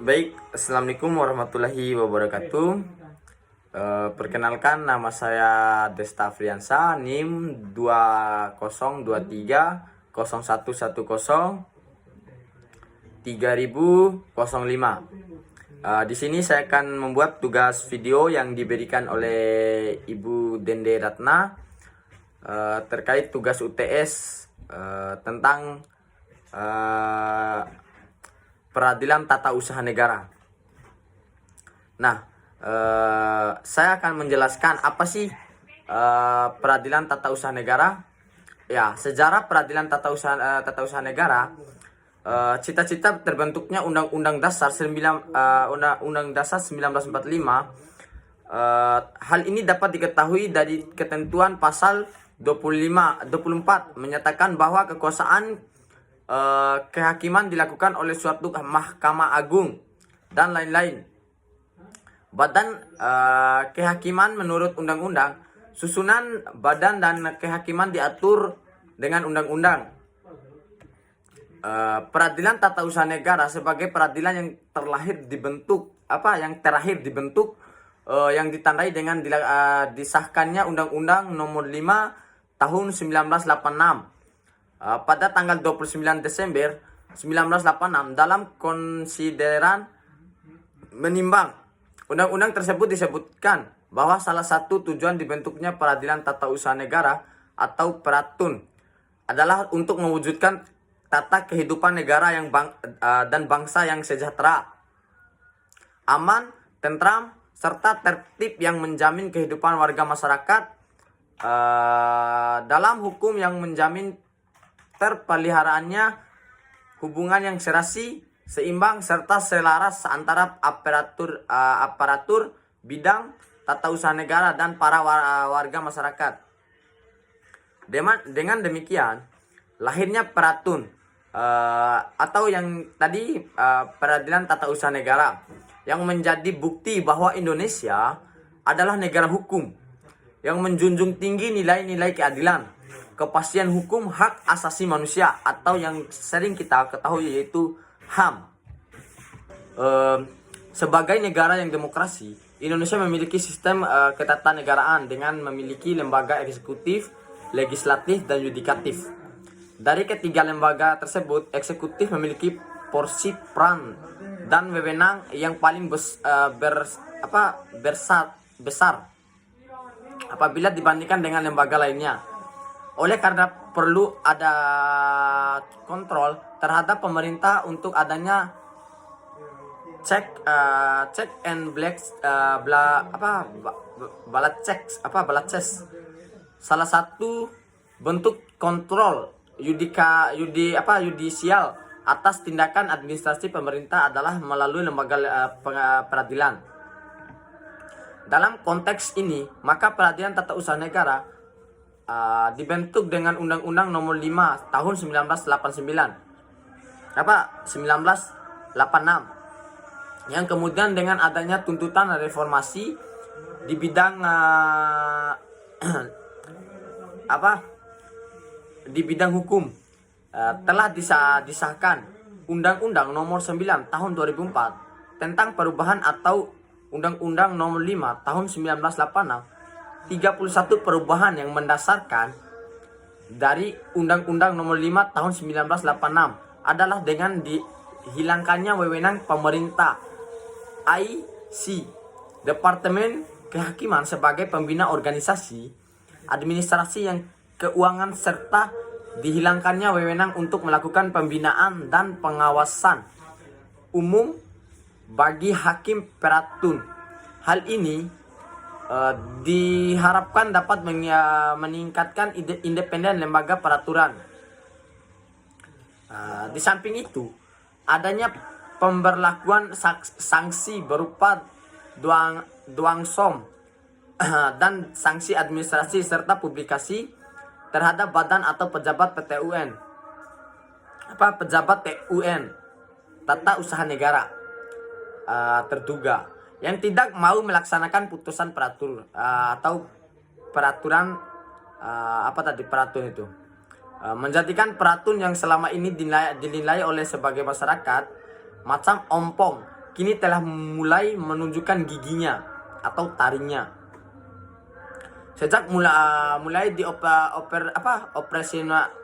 Baik, assalamualaikum warahmatullahi wabarakatuh. Perkenalkan, nama saya Desta Afriansa, NIM 202301103005. Di sini saya akan membuat tugas video yang diberikan oleh Ibu Dende Ratna terkait tugas UTS tentang peradilan tata usaha negara. Nah, saya akan menjelaskan apa sih peradilan tata usaha negara. Ya, sejarah peradilan tata usaha negara. Cita-cita terbentuknya Undang-Undang Dasar 1945. Hal ini dapat diketahui dari ketentuan pasal 24 menyatakan bahwa kekuasaan kehakiman dilakukan oleh suatu Mahkamah Agung dan lain-lain. Badan kehakiman menurut undang-undang, susunan badan dan kehakiman diatur dengan undang-undang. Peradilan tata usaha negara sebagai peradilan yang terakhir dibentuk yang ditandai dengan disahkannya Undang-Undang Nomor 5 Tahun 1986. Pada tanggal 29 Desember 1986 dalam konsideran menimbang undang-undang tersebut disebutkan bahwa salah satu tujuan dibentuknya peradilan tata usaha negara atau Peratun adalah untuk mewujudkan tata kehidupan negara dan bangsa yang sejahtera, aman, tentram, serta tertib yang menjamin kehidupan warga masyarakat dalam hukum yang menjamin terpeliharaannya hubungan yang serasi, seimbang, serta selaras antara aparatur bidang tata usaha negara dan para warga masyarakat. Dengan demikian, lahirnya Peratun atau yang tadi peradilan tata usaha negara yang menjadi bukti bahwa Indonesia adalah negara hukum yang menjunjung tinggi nilai-nilai keadilan, kepastian hukum, hak asasi manusia atau yang sering kita ketahui yaitu HAM. Sebagai negara yang demokrasi, Indonesia memiliki sistem ketatanegaraan dengan memiliki lembaga eksekutif, legislatif, dan yudikatif. Dari ketiga lembaga tersebut, eksekutif memiliki porsi peran dan wewenang yang paling besar apabila dibandingkan dengan lembaga lainnya. Oleh karena perlu ada kontrol terhadap pemerintah untuk adanya check and balance. Salah satu bentuk kontrol yudisial atas tindakan administrasi pemerintah adalah melalui lembaga peradilan. Dalam konteks ini, maka peradilan tata usaha negara dibentuk dengan Undang-Undang Nomor 5 Tahun 1986 yang kemudian dengan adanya tuntutan reformasi di bidang di bidang hukum telah disahkan Undang-Undang Nomor 9 Tahun 2004 tentang perubahan atau Undang-Undang Nomor 5 Tahun 1986. 31 perubahan yang mendasarkan dari Undang-Undang Nomor 5 Tahun 1986 adalah dengan dihilangkannya wewenang pemerintah IC Departemen Kehakiman sebagai pembina organisasi, administrasi yang keuangan serta dihilangkannya wewenang untuk melakukan pembinaan dan pengawasan umum bagi hakim Peratun. Hal ini diharapkan dapat meningkatkan independen lembaga peraturan. Di samping itu, adanya pemberlakuan sanksi berupa duangsom dan sanksi administrasi serta publikasi terhadap badan atau pejabat PT UN pejabat TUN, tata usaha negara, terduga yang tidak mau melaksanakan putusan atau peraturan peraturan itu, menjadikan peraturan yang selama ini dinilai oleh sebagai masyarakat macam ompong, kini telah mulai menunjukkan giginya atau taringnya. Sejak mulai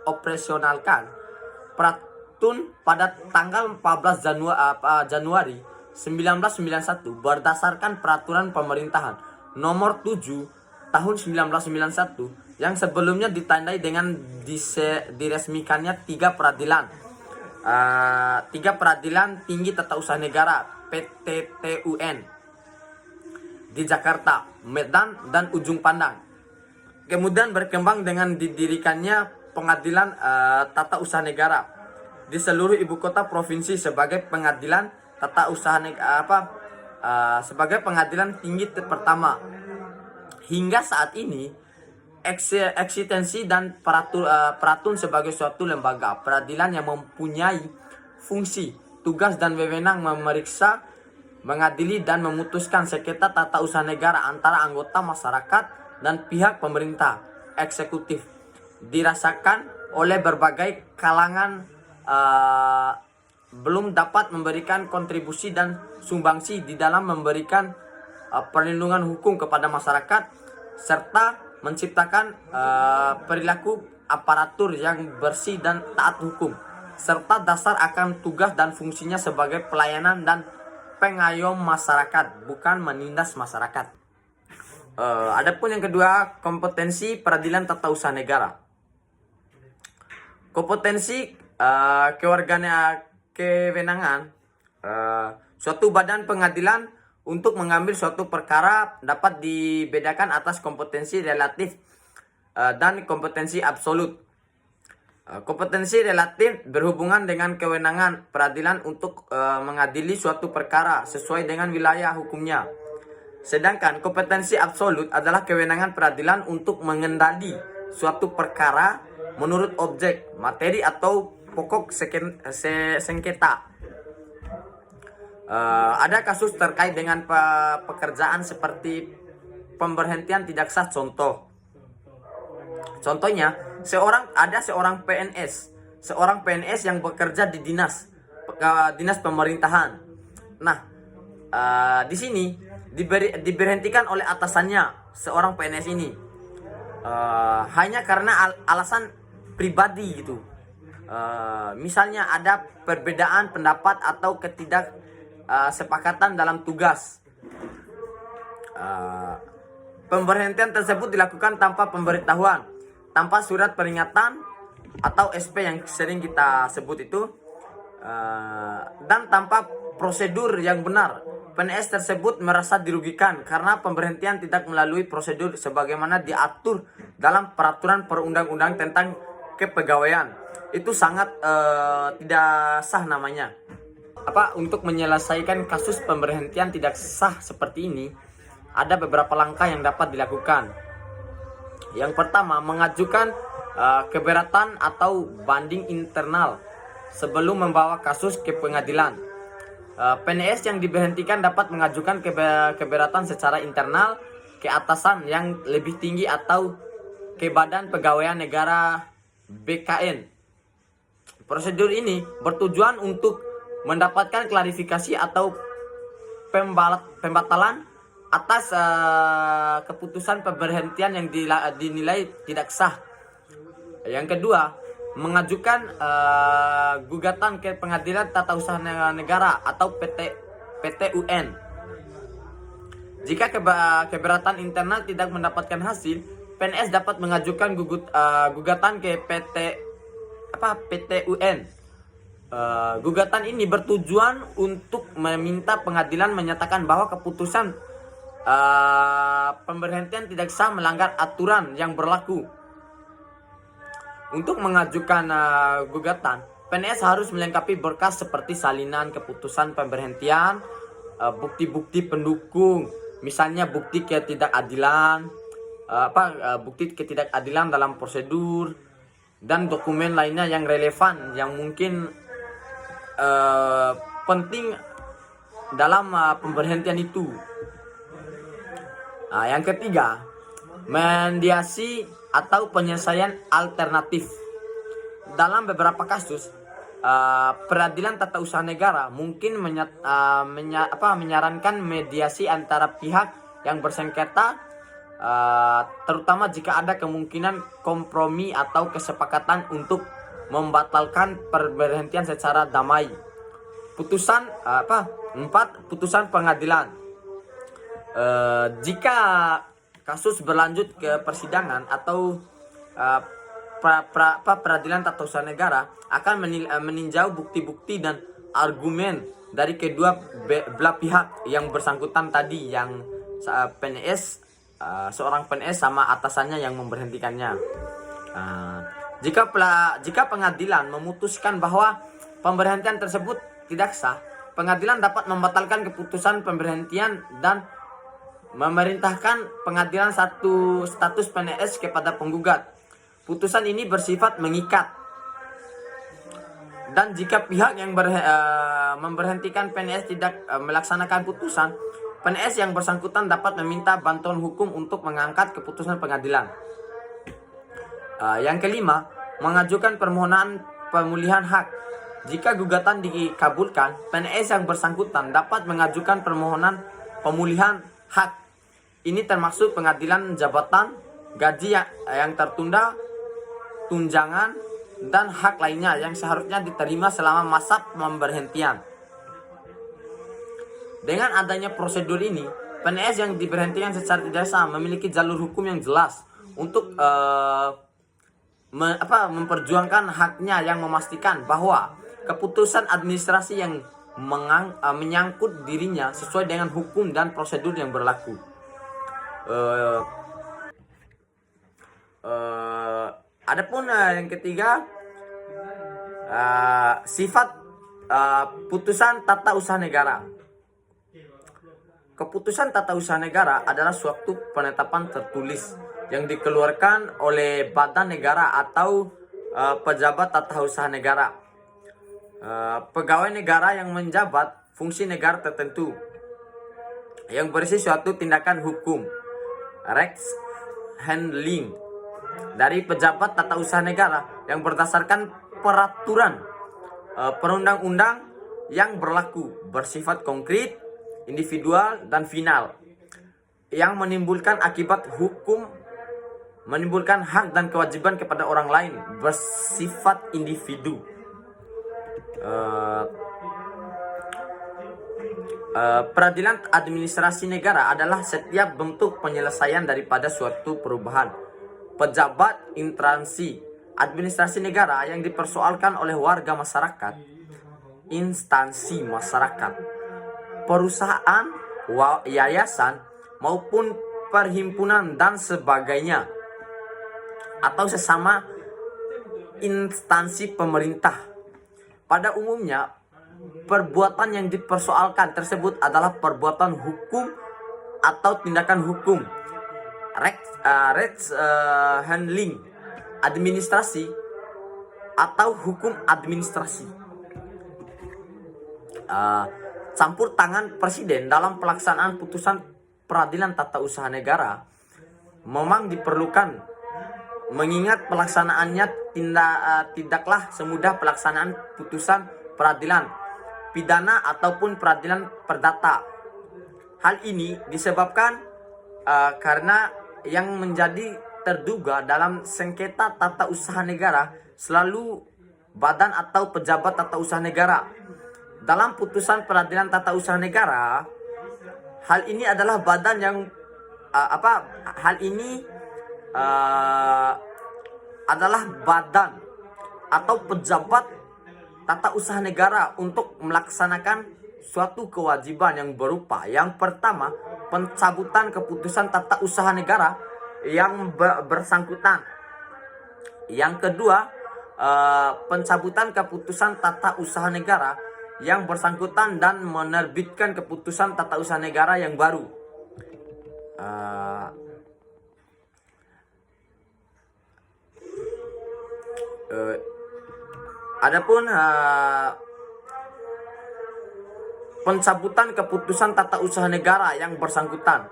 operasionalkan Pratun pada tanggal 14 Januari 1991 berdasarkan Peraturan Pemerintahan Nomor 7 Tahun 1991 yang sebelumnya ditandai dengan diresmikannya tiga peradilan tinggi tata usaha negara PTTUN di Jakarta, Medan, dan Ujung Pandang. Kemudian berkembang dengan didirikannya pengadilan tata usaha negara di seluruh ibu kota provinsi sebagai pengadilan tata usaha negara sebagai pengadilan tinggi pertama. Hingga saat ini eksistensi dan Pratun sebagai suatu lembaga peradilan yang mempunyai fungsi, tugas, dan wewenang memeriksa, mengadili, dan memutuskan sengketa tata usaha negara antara anggota masyarakat dan pihak pemerintah eksekutif dirasakan oleh berbagai kalangan belum dapat memberikan kontribusi dan sumbangsi di dalam memberikan perlindungan hukum kepada masyarakat serta menciptakan perilaku aparatur yang bersih dan taat hukum serta dasar akan tugas dan fungsinya sebagai pelayanan dan pengayom masyarakat, bukan menindas masyarakat. Adapun yang kedua, kompetensi peradilan tata usaha negara. Kompetensi kewenangan suatu badan pengadilan untuk mengambil suatu perkara dapat dibedakan atas kompetensi relatif dan kompetensi absolut. Kompetensi relatif berhubungan dengan kewenangan peradilan untuk mengadili suatu perkara sesuai dengan wilayah hukumnya. Sedangkan kompetensi absolut adalah kewenangan peradilan untuk mengendali suatu perkara menurut objek, materi, atau pokok sengketa. Ada kasus terkait dengan pekerjaan seperti pemberhentian tidak sah. Contohnya, seorang PNS yang bekerja di dinas pemerintahan. Nah, di sini diberhentikan oleh atasannya seorang PNS ini hanya karena alasan pribadi gitu. Misalnya ada perbedaan pendapat atau ketidaksepakatan dalam tugas. Pemberhentian tersebut dilakukan tanpa pemberitahuan, tanpa surat peringatan atau SP yang sering kita sebut itu, dan tanpa prosedur yang benar. PNS tersebut merasa dirugikan karena pemberhentian tidak melalui prosedur sebagaimana diatur dalam peraturan perundang-undang tentang kepegawaian. Itu sangat tidak sah namanya. Untuk menyelesaikan kasus pemberhentian tidak sah seperti ini, ada beberapa langkah yang dapat dilakukan. Yang pertama, mengajukan keberatan atau banding internal sebelum membawa kasus ke pengadilan. PNS yang diberhentikan dapat mengajukan keberatan secara internal ke atasan yang lebih tinggi atau ke Badan Pegawaian Negara BKN. Prosedur ini bertujuan untuk mendapatkan klarifikasi atau pembatalan atas keputusan pemberhentian yang dinilai tidak sah. Yang kedua, mengajukan gugatan ke Pengadilan Tata Usaha Negara atau PTUN. Jika keberatan internal tidak mendapatkan hasil, PNS dapat mengajukan gugatan ke PTUN. Gugatan ini bertujuan untuk meminta pengadilan menyatakan bahwa keputusan pemberhentian tidak sah, melanggar aturan yang berlaku. Untuk mengajukan gugatan, PNS harus melengkapi berkas seperti salinan keputusan pendukung, misalnya bukti ketidakadilan dalam prosedur, dan dokumen lainnya yang relevan yang mungkin penting dalam pemberhentian itu. Yang ketiga, mediasi atau penyelesaian alternatif. Dalam beberapa kasus, peradilan tata usaha negara mungkin menyarankan mediasi antara pihak yang bersengketa, terutama jika ada kemungkinan kompromi atau kesepakatan untuk membatalkan pemberhentian secara damai. Putusan pengadilan. Jika kasus berlanjut ke persidangan atau peradilan tata usaha negara akan meninjau bukti-bukti dan argumen dari kedua belah pihak yang bersangkutan tadi, yang PNS, seorang PNS sama atasannya yang memberhentikannya. Jika pengadilan memutuskan bahwa pemberhentian tersebut tidak sah, pengadilan dapat membatalkan keputusan pemberhentian dan memerintahkan pengadilan satu status PNS kepada penggugat. Putusan ini bersifat mengikat. Dan jika pihak yang memberhentikan PNS tidak melaksanakan putusan, PNS yang bersangkutan dapat meminta bantuan hukum untuk mengangkat keputusan pengadilan. Yang kelima, mengajukan permohonan pemulihan hak. Jika gugatan dikabulkan, PNS yang bersangkutan dapat mengajukan permohonan pemulihan hak. Ini termasuk pengadilan jabatan, gaji yang tertunda, tunjangan, dan hak lainnya yang seharusnya diterima selama masa pemberhentian. Dengan adanya prosedur ini, PNS yang diberhentikan secara tidak sah memiliki jalur hukum yang jelas untuk memperjuangkan haknya, yang memastikan bahwa keputusan administrasi yang menyangkut dirinya sesuai dengan hukum dan prosedur yang berlaku. Adapun yang ketiga, sifat putusan tata usaha negara. Keputusan tata usaha negara adalah suatu penetapan tertulis yang dikeluarkan oleh badan negara atau pejabat tata usaha negara, pegawai negara yang menjabat fungsi negara tertentu, yang berisi suatu tindakan hukum, rechts handling, dari pejabat tata usaha negara yang berdasarkan peraturan perundang-undang yang berlaku, bersifat konkret, individual, dan final, yang menimbulkan akibat hukum, menimbulkan hak dan kewajiban kepada orang lain, bersifat individu. Peradilan administrasi negara adalah setiap bentuk penyelesaian daripada suatu perubahan pejabat instansi administrasi negara yang dipersoalkan oleh warga masyarakat, instansi masyarakat, perusahaan, yayasan, maupun perhimpunan dan sebagainya, atau sesama instansi pemerintah. Pada umumnya, perbuatan yang dipersoalkan tersebut adalah perbuatan hukum atau tindakan hukum, rechts handling, administrasi, atau hukum administrasi. Campur tangan presiden dalam pelaksanaan putusan peradilan tata usaha negara memang diperlukan, mengingat pelaksanaannya tidaklah semudah pelaksanaan putusan peradilan pidana ataupun peradilan perdata. Hal ini disebabkan karena yang menjadi terduga dalam sengketa tata usaha negara selalu badan atau pejabat tata usaha negara. Dalam putusan peradilan tata usaha negara, hal ini adalah badan yang adalah badan atau pejabat tata usaha negara untuk melaksanakan suatu kewajiban yang berupa, yang pertama, pencabutan keputusan tata usaha negara yang bersangkutan. Yang kedua, pencabutan keputusan tata usaha negara yang bersangkutan dan menerbitkan keputusan tata usaha negara yang baru. Adapun pencabutan keputusan tata usaha negara yang bersangkutan.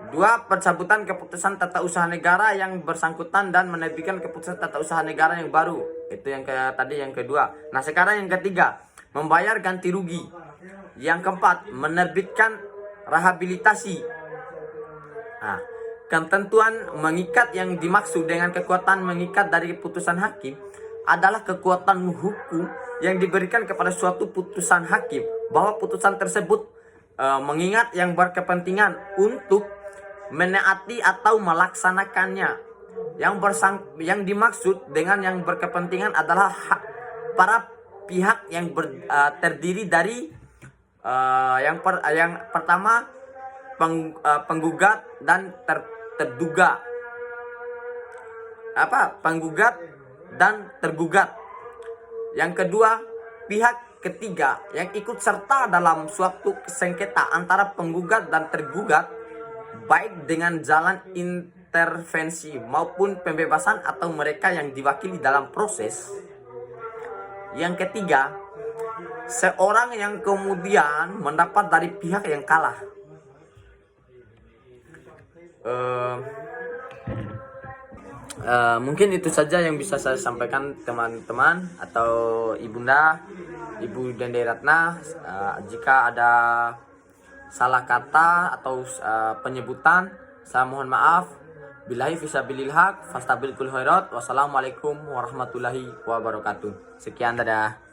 2. Pencabutan keputusan tata usaha negara yang bersangkutan dan menerbitkan keputusan tata usaha negara yang baru. Itu yang tadi yang kedua. Nah, sekarang yang ketiga, membayar ganti rugi. Yang keempat, menerbitkan rehabilitasi. Nah, ketentuan mengikat yang dimaksud dengan kekuatan mengikat dari putusan hakim adalah kekuatan hukum yang diberikan kepada suatu putusan hakim bahwa putusan tersebut mengingat yang berkepentingan untuk menaati atau melaksanakannya. Yang dimaksud dengan yang berkepentingan adalah para pihak yang terdiri dari yang pertama penggugat dan terduga. Penggugat dan tergugat. Yang kedua, pihak ketiga yang ikut serta dalam suatu sengketa antara penggugat dan tergugat, baik dengan jalan intervensi maupun pembebasan atau mereka yang diwakili dalam proses. Yang ketiga, seorang yang kemudian mendapat dari pihak yang kalah. Mungkin itu saja yang bisa saya sampaikan teman-teman atau ibunda, Ibu Dende Ratna. Jika ada salah kata atau penyebutan, saya mohon maaf. Billahi fisabilil haq, fastabiqul khairat. Wassalamualaikum warahmatullahi wabarakatuh. Sekian, dadah.